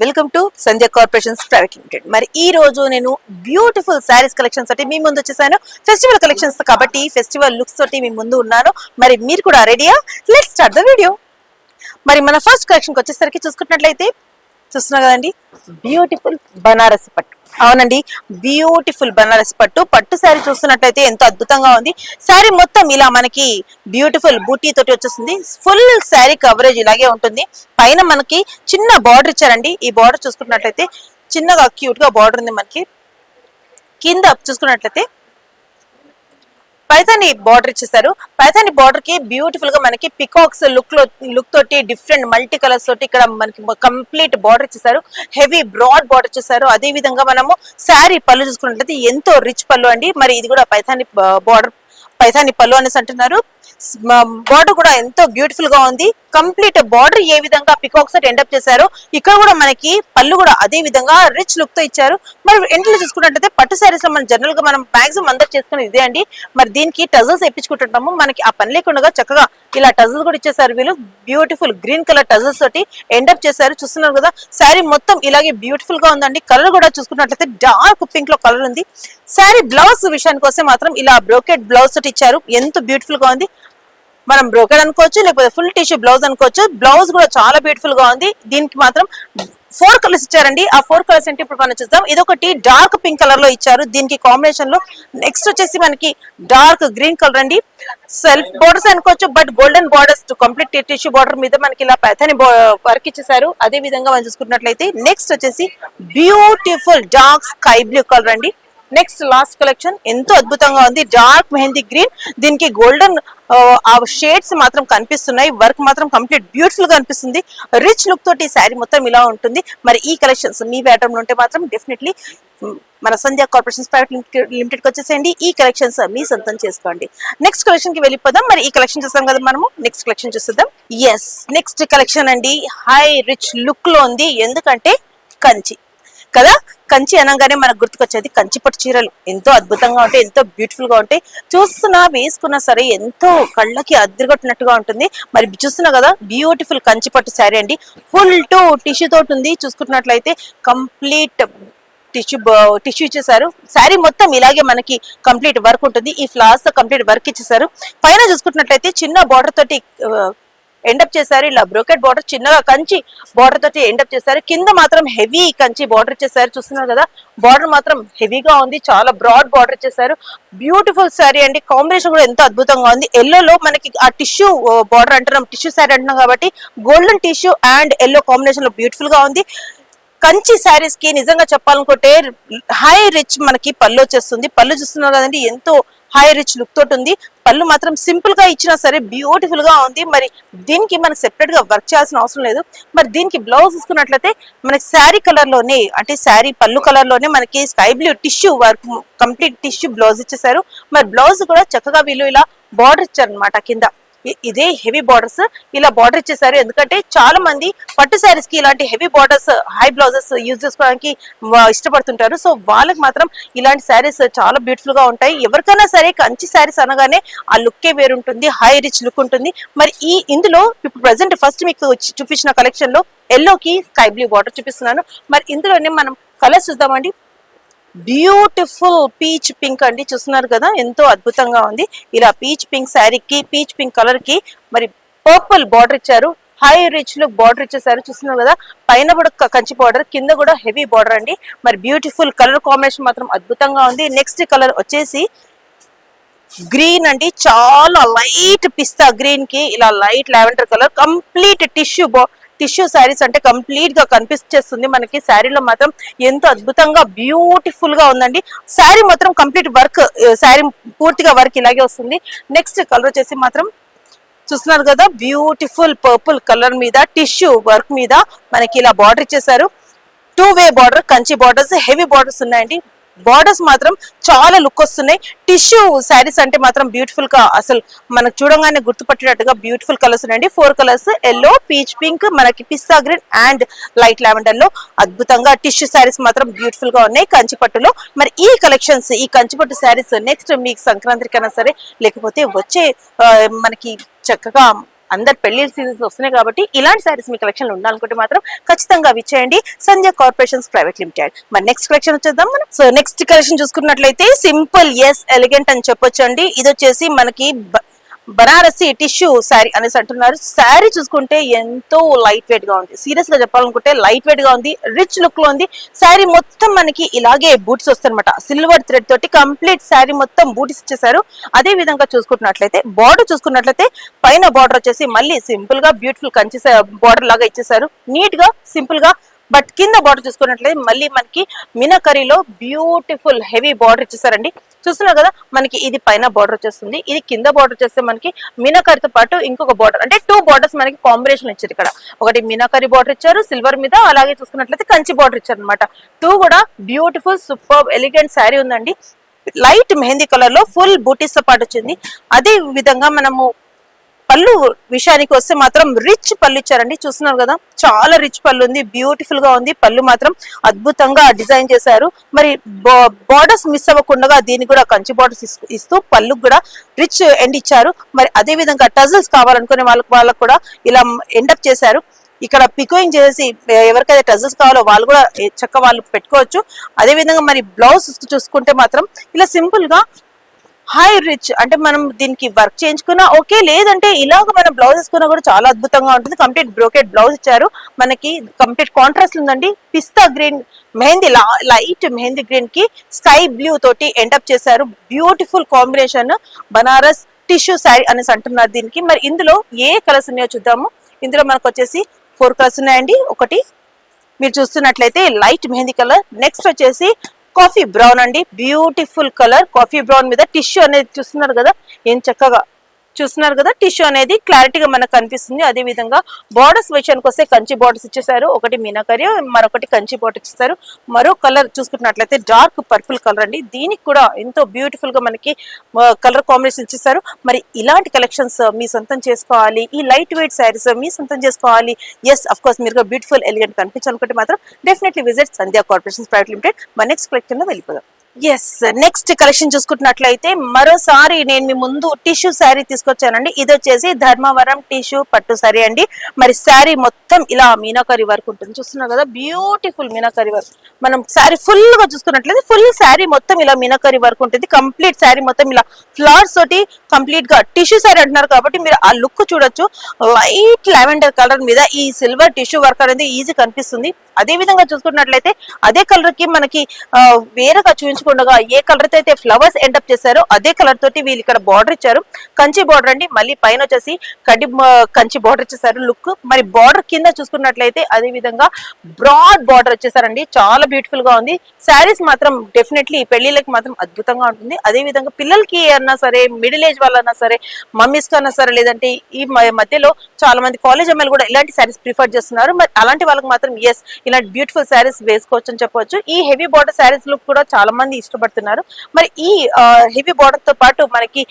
Welcome to Sandhya corporations private limited. మరి ఈ రోజు నేను బ్యూటిఫుల్ శారీస్ కలెక్షన్స్ తోటి మీ ముందు వచ్చేసాను. ఫెస్టివల్ కలెక్షన్స్ కాబట్టి ఫెస్టివల్ లుక్స్ తోటి మీ ముందు ఉన్నాను. మరి మీరు కూడా రెడీయా? Let's start the video. మరి మన ఫస్ట్ కలెక్షన్కి వచ్చేసరికి చూసుకున్నట్లయితే చూస్తున్నా కదండి, బ్యూటిఫుల్ బనారస్ పట్టు. అవునండి, బ్యూటిఫుల్ బనారస్ పట్టు శారీ చూస్తున్నట్లయితే ఎంతో అద్భుతంగా ఉంది. శారీ మొత్తం ఇలా మనకి బ్యూటిఫుల్ బూటీ తోటి వచ్చేస్తుంది. ఫుల్ శారీ కవరేజ్ ఇలాగే ఉంటుంది. పైన మనకి చిన్న బార్డర్ ఇచ్చారండి. ఈ బార్డర్ చూసుకున్నట్లయితే చిన్నగా క్యూట్ గా బార్డర్ ఉంది. మనకి కింద చూసుకున్నట్లయితే పైథాని బార్డర్ ఇచ్చేసారు. పైథాని బార్డర్ కి బ్యూటిఫుల్ గా మనకి పికాక్స్ లుక్ తోటి డిఫరెంట్ మల్టీ కలర్స్ తోటి ఇక్కడ మనకి కంప్లీట్ బార్డర్ ఇచ్చేసారు. హెవీ బ్రాడ్ బార్డర్ ఇచ్చేసారు. అదే విధంగా మనము శారీ పళ్ళు చూసుకున్నట్లయితే ఎంతో రిచ్ పళ్ళు అండి. మరి ఇది కూడా పైథాని బార్డర్, పైథాని పళ్ళు అనేసి అంటున్నారు. బార్డర్ కూడా ఎంతో బ్యూటిఫుల్ గా ఉంది. కంప్లీట్ బార్డర్ ఏ విధంగా పికాక్స్ ఎండప్ చేశారు, ఇక్కడ కూడా మనకి పళ్ళు కూడా అదే విధంగా రిచ్ లుక్ తో ఇచ్చారు. మరి ఎంట్లో చూసుకున్నట్లయితే పట్టు శారీస్ లో మనం జనరల్ గా మనం మాక్సిమం అందరు చేసుకునేది ఇదే అండి. మరి దీనికి టజల్స్ వేయించుకుంటుంటాము. మనకి ఆ పని లేకుండా చక్కగా ఇలా టజల్స్ కూడా ఇచ్చేసారు. వీళ్ళు బ్యూటిఫుల్ గ్రీన్ కలర్ టజల్స్ తోటి ఎండప్ చేశారు. చూస్తున్నారు కదా, శారీ మొత్తం ఇలాగే బ్యూటిఫుల్ గా ఉందండి. కలర్ కూడా చూసుకున్నట్లయితే డార్క్ పింక్ లో కలర్ ఉంది. శారీ బ్లౌజ్ విషయానికి వస్తే మాత్రం ఇలా బ్రోకెట్ బ్లౌజ్ తోటి ఇచ్చారు. ఎంతో బ్యూటిఫుల్ గా ఉంది. మనం బ్రోకెడ్ అనుకోవచ్చు, లేకపోతే ఫుల్ టిష్యూ బ్లౌజ్ అనుకోవచ్చు. బ్లౌజ్ కూడా చాలా బ్యూటిఫుల్ గా ఉంది. దీనికి మాత్రం 4 కలర్స్ ఇచ్చారండి. ఆ 4 కలర్స్ అంటే ఇప్పుడు మనం చూద్దాం. ఇదొకటి డార్క్ పింక్ కలర్ లో ఇచ్చారు. దీనికి కాంబినేషన్ లో నెక్స్ట్ వచ్చేసి మనకి డార్క్ గ్రీన్ కలర్ అండి. సెల్ఫ్ బోర్డర్స్ అనుకోవచ్చు, but golden borders complete tissue border మీద మనకి ఇలా పైథాని వర్క్ ఇచ్చేసారు. అదే విధంగా మనం చూసుకున్నట్లయితే నెక్స్ట్ వచ్చేసి beautiful dark sky blue colour అండి. నెక్స్ట్ లాస్ట్ కలెక్షన్ ఎంతో అద్భుతంగా ఉంది. డార్క్ మెహందీ గ్రీన్, దీనికి గోల్డెన్ షేడ్స్ మాత్రం కనిపిస్తున్నాయి. వర్క్ మాత్రం కంప్లీట్ బ్యూటిఫుల్ గా అనిపిస్తుంది. రిచ్ లుక్ తోటి శారీ మొత్తం ఇలా ఉంటుంది. మరి ఈ కలెక్షన్స్ మీ వేటం ఉంటే మాత్రం డెఫినెట్లీ మన సంధ్య కార్పొరేషన్స్ ప్రైవేట్ లిమిటెడ్ కి వచ్చేసేయండి. ఈ కలెక్షన్స్ మీ సొంతం చేసుకోండి. నెక్స్ట్ కలెక్షన్ కి వెళ్ళిపోదాం. మరి ఈ కలెక్షన్ చూస్తాం కదా మనము, నెక్స్ట్ కలెక్షన్ చూస్తాం. ఎస్, నెక్స్ట్ కలెక్షన్ అండి హై రిచ్ లుక్ లో ఉంది. ఎందుకంటే కంచి కదా, కంచి అనగానే మనకు గుర్తుకొచ్చేది కంచి పట్టు చీరలు. ఎంతో అద్భుతంగా ఉంటాయి, ఎంతో బ్యూటిఫుల్ గా ఉంటాయి. చూస్తున్నా వేసుకున్నా సరే ఎంతో కళ్ళకి అద్దరిగొట్టినట్టుగా ఉంటుంది. మరి చూస్తున్నా కదా, బ్యూటిఫుల్ కంచి పట్టు శారీ అండి. ఫుల్ టు టిష్యూ తోటి ఉంది. చూసుకున్నట్లయితే కంప్లీట్ టిష్యూ ఇచ్చేసారు. శారీ మొత్తం ఇలాగే మనకి కంప్లీట్ వర్క్ ఉంటుంది. ఈ ఫ్లవర్స్ కంప్లీట్ వర్క్ ఇచ్చేసారు. పైన చూసుకున్నట్లయితే చిన్న బార్డర్ తోటి ఎండప్ చేశారు. ఇలా బ్రోకెట్ బార్డర్ చిన్నగా కంచి బార్డర్ తోటి ఎండప్ చేశారు. కింద మాత్రం హెవీ కంచి బార్డర్ ఇచ్చేసారు. చూస్తున్నారు కదా, బార్డర్ మాత్రం హెవీగా ఉంది. చాలా బ్రాడ్ బార్డర్ ఇచ్చేసారు. బ్యూటిఫుల్ శారీ అండి. కాంబినేషన్ కూడా ఎంతో అద్భుతంగా ఉంది. ఎల్లోలో మనకి ఆ టిష్యూ బార్డర్ అంటున్నాం, టిష్యూ శారీ అంటున్నాం కాబట్టి golden tissue and yellow combination లో బ్యూటిఫుల్ గా ఉంది. కంచి శారీస్ కి నిజంగా చెప్పాలనుకుంటే హై రిచ్ మనకి పళ్ళు వచ్చేస్తుంది. పళ్ళు చూస్తున్నారు కదండి, ఎంతో హై రిచ్ లుక్ తోటి ఉంది. పళ్ళు మాత్రం సింపుల్ గా ఇచ్చినా సరే బ్యూటిఫుల్ గా ఉంది. మరి దీనికి మనకి సెపరేట్ గా వర్క్ చేయాల్సిన అవసరం లేదు. మరి దీనికి బ్లౌజ్ చూసుకున్నట్లయితే మనకి శారీ కలర్ లోనే, అంటే శారీ పళ్ళు కలర్ లోనే మనకి sky blue tissue work complete tissue blouse ఇచ్చేసారు. మరి బ్లౌజ్ కూడా చక్కగా వీళ్ళు ఇలా బార్డర్ ఇచ్చారు అనమాట. కింద ఇదే హెవీ బార్డర్స్ ఇలా బార్డర్ ఇచ్చేసారు. ఎందుకంటే చాలా మంది పట్టు శారీస్ కి ఇలాంటి heavy borders high blouses use చేసుకోవడానికి ఇష్టపడుతుంటారు. సో వాళ్ళకి మాత్రం ఇలాంటి శారీస్ చాలా బ్యూటిఫుల్ గా ఉంటాయి. ఎవరికైనా సరే కంచి శారీస్ అనగానే ఆ లుక్కే వేరుంటుంది, హై రిచ్ లుక్ ఉంటుంది. మరి ఇందులో ఇప్పుడు ప్రెసెంట్ ఫస్ట్ మీకు చూపించిన కలెక్షన్ లో ఎల్లోకి స్కై బ్లూ బార్డర్ చూపిస్తున్నాను. మరి ఇందులోనే మనం కలర్స్ చూద్దామండి. బ్యూటిఫుల్ పీచ్ పింక్ అండి. చూస్తున్నారు కదా, ఎంతో అద్భుతంగా ఉంది. ఇలా పీచ్ పింక్ శారీకి, పీచ్ పింక్ కలర్ కి మరి పర్పుల్ బార్డర్ ఇచ్చారు. హై రిచ్ లుక్ బార్డర్ ఇచ్చేసారు. చూస్తున్నారు కదా, పైన కూడా కంచి బార్డర్, కింద కూడా హెవీ బార్డర్ అండి. మరి బ్యూటిఫుల్ కలర్ కాంబినేషన్ మాత్రం అద్భుతంగా ఉంది. నెక్స్ట్ కలర్ వచ్చేసి గ్రీన్ అండి. చాలా లైట్ పిస్తా గ్రీన్ కి ఇలా light lavender colour. Complete tissue saris అంటే కంప్లీట్ గా కనిపిస్తుంది మనకి. శారీలో మాత్రం ఎంతో అద్భుతంగా బ్యూటిఫుల్ గా ఉందండి. శారీ మాత్రం కంప్లీట్ వర్క్, శారీ పూర్తిగా వర్క్ ఇలాగే వస్తుంది. నెక్స్ట్ కలర్ వచ్చేసి మాత్రం చూస్తున్నారు కదా, బ్యూటిఫుల్ పర్పుల్ కలర్ మీద టిష్యూ వర్క్ మీద మనకి ఇలా బార్డర్ ఇచ్చేసారు. 2 way border, Kanchi borders, heavy borders ఉన్నాయండి. బార్డర్స్ మాత్రం చాలా లుక్ వస్తున్నాయి. టిష్యూ శారీస్ అంటే మాత్రం బ్యూటిఫుల్ గా అసలు మనకు చూడంగానే గుర్తుపట్టేటట్టుగా బ్యూటిఫుల్ కలర్స్ ఉన్నాయండి. 4 కలర్స్, ఎల్లో, పీచ్ పింక్, మనకి పిస్తా గ్రీన్ అండ్ లైట్ లావెండర్ లో అద్భుతంగా టిష్యూ శారీస్ మాత్రం బ్యూటిఫుల్ గా ఉన్నాయి కంచి పట్టులో. మరి ఈ కలెక్షన్స్, ఈ కంచి పట్టు శారీస్ నెక్స్ట్ మీకు సంక్రాంతికైనా సరే, లేకపోతే వచ్చే మనకి చక్కగా అందరు పెళ్లి సీజన్స్ వస్తున్నాయి కాబట్టి ఇలాంటి శారీస్ మీ కలెక్షన్ ఉండాలనుకుంటే మాత్రం ఖచ్చితంగా విచ్చేయండి సంధ్య కార్పొరేషన్స్ ప్రైవేట్ లిమిటెడ్. మరి నెక్స్ట్ కలెక్షన్ వచ్చేద్దాం మనం. సో నెక్స్ట్ కలెక్షన్ చూసుకున్నట్లయితే సింపుల్ ఎస్ ఎలిగెంట్ అని చెప్పొచ్చు అండి. ఇది వచ్చేసి మనకి బనారసి టిష్యూ శారీ అనేసి అంటున్నారు. శారీ చూసుకుంటే ఎంతో లైట్ వెయిట్ గా ఉంది. సీరియస్ గా చెప్పాలనుకుంటే లైట్ వెయిట్ గా ఉంది, రిచ్ లుక్ లో ఉంది. శారీ మొత్తం మనకి ఇలాగే బూట్స్ వస్తాయన్నమాట. సిల్వర్ థ్రెడ్ తోటి కంప్లీట్ శారీ మొత్తం బూటీస్ ఇచ్చేసారు. అదే విధంగా చూసుకున్నట్లయితే బార్డర్ చూసుకున్నట్లయితే పైన బార్డర్ వచ్చేసి మళ్ళీ సింపుల్ గా బ్యూటిఫుల్ కంచి బార్డర్ లాగా ఇచ్చేసారు. నీట్ గా సింపుల్ గా. బట్ కింద బార్డర్ చూసుకున్నట్లయితే మళ్ళీ మనకి మీనాకరీలో బ్యూటిఫుల్ హెవీ బార్డర్ ఇచ్చేసారండి. చూస్తున్నారు కదా, మనకి ఇది పైన బార్డర్ వచ్చేస్తుంది, ఇది కింద బార్డర్ వచ్చేస్తే మనకి మీనాకరితో పాటు ఇంకొక బార్డర్, అంటే 2 బార్డర్స్ మనకి కాంబినేషన్ ఇచ్చారు. ఇక్కడ ఒకటి మీనాకరి బార్డర్ ఇచ్చారు సిల్వర్ మీద, అలాగే చూసుకున్నట్లయితే కంచి బార్డర్ ఇచ్చారు అనమాట. 2 కూడా బ్యూటిఫుల్ సూపర్ ఎలిగెంట్ శారీ ఉందండి. లైట్ మెహందీ కలర్ లో ఫుల్ బూటీస్ తో పాటు వచ్చింది. అదే విధంగా మనము పళ్ళు విషయానికి వస్తే మాత్రం రిచ్ పళ్ళు ఇచ్చారండి. చూస్తున్నారు కదా, చాలా రిచ్ పళ్ళు ఉంది, బ్యూటిఫుల్ గా ఉంది. పళ్ళు మాత్రం అద్భుతంగా డిజైన్ చేశారు. మరి బార్డర్స్ మిస్ అవ్వకుండా దీన్ని కూడా కంచి బార్డర్స్ ఇస్తూ పళ్ళు కూడా రిచ్ ఎండ్ ఇచ్చారు. మరి అదే విధంగా టజల్స్ కావాలనుకునే వాళ్ళకు కూడా ఇలా ఎండప్ చేశారు. ఇక్కడ పికోయింగ్ చేసి ఎవరికైతే టజల్స్ కావాలో వాళ్ళు కూడా చక్కగా వాళ్ళు పెట్టుకోవచ్చు. అదే విధంగా మరి బ్లౌజ్ చూసుకుంటే మాత్రం ఇలా సింపుల్ గా హై రిచ్, అంటే మనం దీనికి వర్క్ చేయించుకున్నా ఓకే, లేదంటే ఇలాగ మనం బ్లౌజ్ వేసుకున్నా కూడా చాలా అద్భుతంగా ఉంటుంది. కంప్లీట్ బ్రోకెట్ బ్లౌజ్ ఇచ్చారు. మనకి కంప్లీట్ కాంట్రాస్ట్ ఉందండి. Pista green mehendi, light mehendi green కి స్కై బ్లూ తోటి ఎండప్ చేశారు. Beautiful combination Banaras tissue sari అనేసి అంటున్నారు దీనికి. మరి ఇందులో ఏ కలర్స్ ఉన్నాయో చూద్దాము. ఇందులో మనకు వచ్చేసి 4 కలర్స్ ఉన్నాయండి. ఒకటి మీరు చూస్తున్నట్లయితే లైట్ మెహందీ కలర్, నెక్స్ట్ వచ్చేసి కాఫీ బ్రౌన్ అండి, బ్యూటిఫుల్ కలర్. కాఫీ బ్రౌన్ మీద టిష్యూ అనేది చూస్తున్నారు కదా, ఏం చక్కగా చూస్తున్నారు కదా, టిష్యూ అనేది క్లారిటీగా మనకు కనిపిస్తుంది. అదే విధంగా బార్డర్స్ విషయానికి వస్తే కంచి బార్డర్స్ ఇచ్చేసారు. ఒకటి మీనాకరి, మరొకటి కంచి బార్డర్ ఇచ్చేసారు. మరో కలర్ చూసుకున్నట్లయితే డార్క్ పర్పుల్ కలర్ అండి. దీనికి కూడా ఎంతో బ్యూటిఫుల్ గా మనకి కలర్ కాంబినేషన్ ఇచ్చేసారు. మరి ఇలాంటి కలెక్షన్స్ మీ సొంతం చేసుకోవాలి, ఈ లైట్ వెయిట్ శారీస్ మీ సొంతం చేసుకోవాలి, ఎస్ అఫ్ కోర్స్ మీరు బ్యూటిఫుల్ ఎలిగెంట్ కనిపించాలనుకుంటే మాత్రం డెఫినెట్లీ విజిట్ సంధ్య కార్పొరేషన్స్ ప్రైవేట్ లిమిటెడ్. మన నెక్స్ట్ కలెక్షన్ లో వెళ్ళిపోదాం. ఎస్ నెక్స్ట్ కలెక్షన్ చూసుకుంటున్నట్లయితే మరోసారి నేను మీ ముందు టిష్యూ శారీ తీసుకొచ్చానండి. ఇది వచ్చేసి ధర్మవరం టిష్యూ పట్టు శారీ అండి. మరి శారీ మొత్తం ఇలా మీనాకరి వర్క్ ఉంటుంది. చూస్తున్నారు కదా, బ్యూటిఫుల్ మీనాకరి వర్క్. మనం శారీ ఫుల్ గా చూసుకున్నట్లయితే ఫుల్ శారీ మొత్తం ఇలా మీనాకరి వర్క్ ఉంటుంది. కంప్లీట్ శారీ మొత్తం ఇలా ఫ్లవర్స్ తోటి కంప్లీట్ గా టిష్యూ శారీ అంటున్నారు కాబట్టి మీరు ఆ లుక్ చూడొచ్చు. లైట్ లావెండర్ కలర్ మీద ఈ సిల్వర్ టిష్యూ వర్క్ అనేది ఈజీ కనిపిస్తుంది. అదే విధంగా చూసుకున్నట్లయితే అదే కలర్ కి మనకి వేరేగా చూపించకుండా ఏ కలర్ అయితే ఫ్లవర్స్ ఎండప్ చేశారో అదే కలర్ తోటి వీళ్ళు ఇక్కడ బార్డర్ ఇచ్చారు. కంచి బార్డర్ అండి. మళ్ళీ పైన వచ్చేసి కంచి బార్డర్ ఇచ్చేసారు లుక్. మరి బార్డర్ కింద చూసుకున్నట్లయితే అదే విధంగా బ్రాడ్ బార్డర్ వచ్చేసారండి. చాలా బ్యూటిఫుల్ గా ఉంది. శారీస్ మాత్రం డెఫినెట్లీ పెళ్లిళ్ళకి మాత్రం అద్భుతంగా ఉంటుంది. అదే విధంగా పిల్లలకి అన్నా సరే, మిడిల్ ఏజ్ వాళ్ళన్నా సరే, మమ్మీస్ కన్నా సరే, లేదంటే ఈ మధ్యలో చాలా మంది కాలేజ్ అమ్మాయిలు కూడా ఇలాంటి శారీస్ ప్రిఫర్ చేస్తున్నారు. మరి అలాంటి వాళ్ళకి మాత్రం ఎస్ ఇలాంటి బ్యూటిఫుల్ శారీస్ వేసుకోవచ్చు అని చెప్పవచ్చు. ఈ హెవీ బార్డర్ శారీస్ లుక్ కూడా చాలా మంది ఇష్టపడుతున్నారు. మరి ఈ హెవీ బార్డర్ తో పాటు మనకి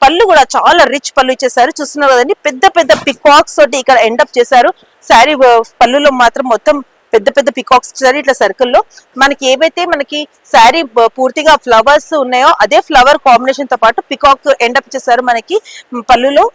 పళ్ళు కూడా చాలా రిచ్ పళ్ళు ఇచ్చేసారు. చూస్తున్నారు కదండి, పెద్ద పెద్ద పికాక్స్ తోటి ఇక్కడ ఎండప్ చేశారు. శారీ పళ్ళులో మాత్రం మొత్తం పెద్ద పెద్ద పికాక్స్ ఇచ్చారు ఇట్లా సర్కిల్లో. మనకి ఏవైతే మనకి శారీ పూర్తిగా ఫ్లవర్స్ ఉన్నాయో అదే ఫ్లవర్ కాంబినేషన్ తో పాటు పికాక్ ఎండప్ చేశారు మనకి పళ్ళులో.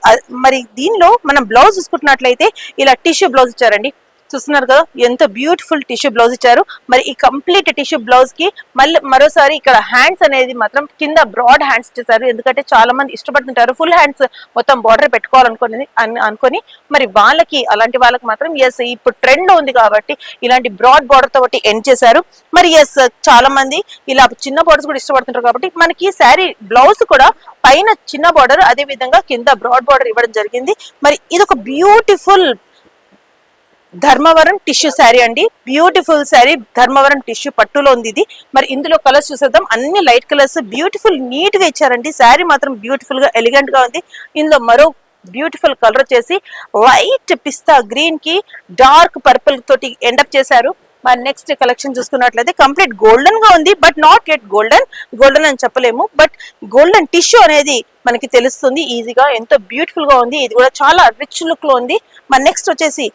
మరి దీనిలో మనం బ్లౌజ్ చూసుకుంటున్నట్లయితే ఇలా టిష్యూ బ్లౌజ్ ఇచ్చారండి. చూస్తున్నారు కదా, ఎంత బ్యూటిఫుల్ టిష్యూ బ్లౌజ్ ఇచ్చారు. మరి ఈ కంప్లీట్ టిష్యూ బ్లౌజ్ కి మళ్ళీ మరోసారి ఇక్కడ హ్యాండ్స్ అనేది మాత్రం కింద బ్రాడ్ హ్యాండ్స్ ఇచ్చేసారు. ఎందుకంటే చాలా మంది ఇష్టపడుతుంటారు ఫుల్ హ్యాండ్స్ మొత్తం బార్డర్ పెట్టుకోవాలనుకొని మరి వాళ్ళకి అలాంటి వాళ్ళకి మాత్రం ఎస్ ఇప్పుడు ట్రెండ్ ఉంది కాబట్టి ఇలాంటి బ్రాడ్ బార్డర్ తోటి ఎండ్ చేశారు. మరి ఎస్ చాలా మంది ఇలా చిన్న బార్డర్స్ కూడా ఇష్టపడుతుంటారు కాబట్టి మనకి శారీ బ్లౌజ్ కూడా పైన చిన్న బార్డర్, అదే విధంగా కింద బ్రాడ్ బార్డర్ ఇవ్వడం జరిగింది. మరి ఇది ఒక బ్యూటిఫుల్ ధర్మవరం టిష్యూ శారీ అండి. బ్యూటిఫుల్ శారీ ధర్మవరం టిష్యూ పట్టులో ఉంది ఇది. మరి ఇందులో కలర్స్ చూసేద్దాం. అన్ని లైట్ కలర్స్ బ్యూటిఫుల్ నీట్ గా ఇచ్చారండి. శారీ మాత్రం బ్యూటిఫుల్ గా ఎలిగెంట్ గా ఉంది. ఇందులో మరో బ్యూటిఫుల్ కలర్ వచ్చేసి లైట్ పిస్తా గ్రీన్ కి డార్క్ పర్పుల్ తోటి ఎండప్ చేశారు. మరి నెక్స్ట్ కలెక్షన్ చూసుకున్నట్లయితే కంప్లీట్ గోల్డెన్ గా ఉంది. బట్ నాట్ ఎట్ గోల్డెన్ అని చెప్పలేము. బట్ గోల్డెన్ టిష్యూ అనేది మనకి తెలుస్తుంది ఈజీగా. ఎంతో బ్యూటిఫుల్ గా ఉంది. ఇది కూడా చాలా రిచ్ లుక్ లో ఉంది. మరి నెక్స్ట్ వచ్చేసి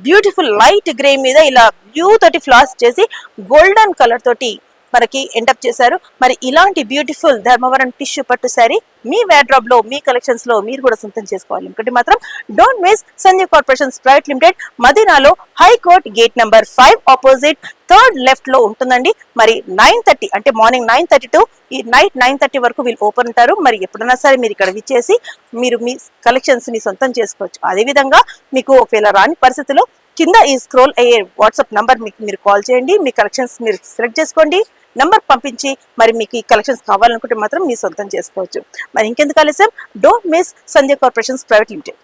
బ్యూటిఫుల్ లైట్ గ్రే మీద ఇలా బ్లూ తోటి ఫ్లాస్ చేసి గోల్డెన్ కలర్ తోటి మనకి ఎండప్ చేశారు. మరి ఇలాంటి బ్యూటిఫుల్ ధర్మవరం టిష్యూ పట్టు శారీ మీ వార్డ్రోబ్ లో, మీ కలెక్షన్స్ లో మీరు కూడా సొంతం చేసుకోవాలి అనుకుంటే మాత్రం don't miss Sanjay corporations private limited, మదీనాలో high court gate number 5 opposite third left లో ఉంటుందండి. మరి 9:30 అంటే మార్నింగ్ 9:30 టు ఈ నైట్ 9:30 వరకు వీళ్ళు ఓపెన్ ఉంటారు. మరి ఎప్పుడైనా సరే మీరు ఇక్కడ విచ్చేసి మీరు మీ కలెక్షన్స్ ని సొంతం చేసుకోవచ్చు. అదే విధంగా మీకు ఒకవేళ రాని పరిస్థితిలో కింద ఈ స్క్రోల్ అయ్యే వాట్సాప్ నంబర్ మీకు మీరు కాల్ చేయండి. మీ కలెక్షన్స్ మీరు సెలెక్ట్ చేసుకోండి, నంబర్ పంపించి మరి మీకు ఈ కలెక్షన్స్ కావాలనుకుంటే మాత్రం మీ సొంతం చేసుకోవచ్చు. మరి ఇంకెందుకు ఆలస్యం, don't miss Sanjay corporations private limited.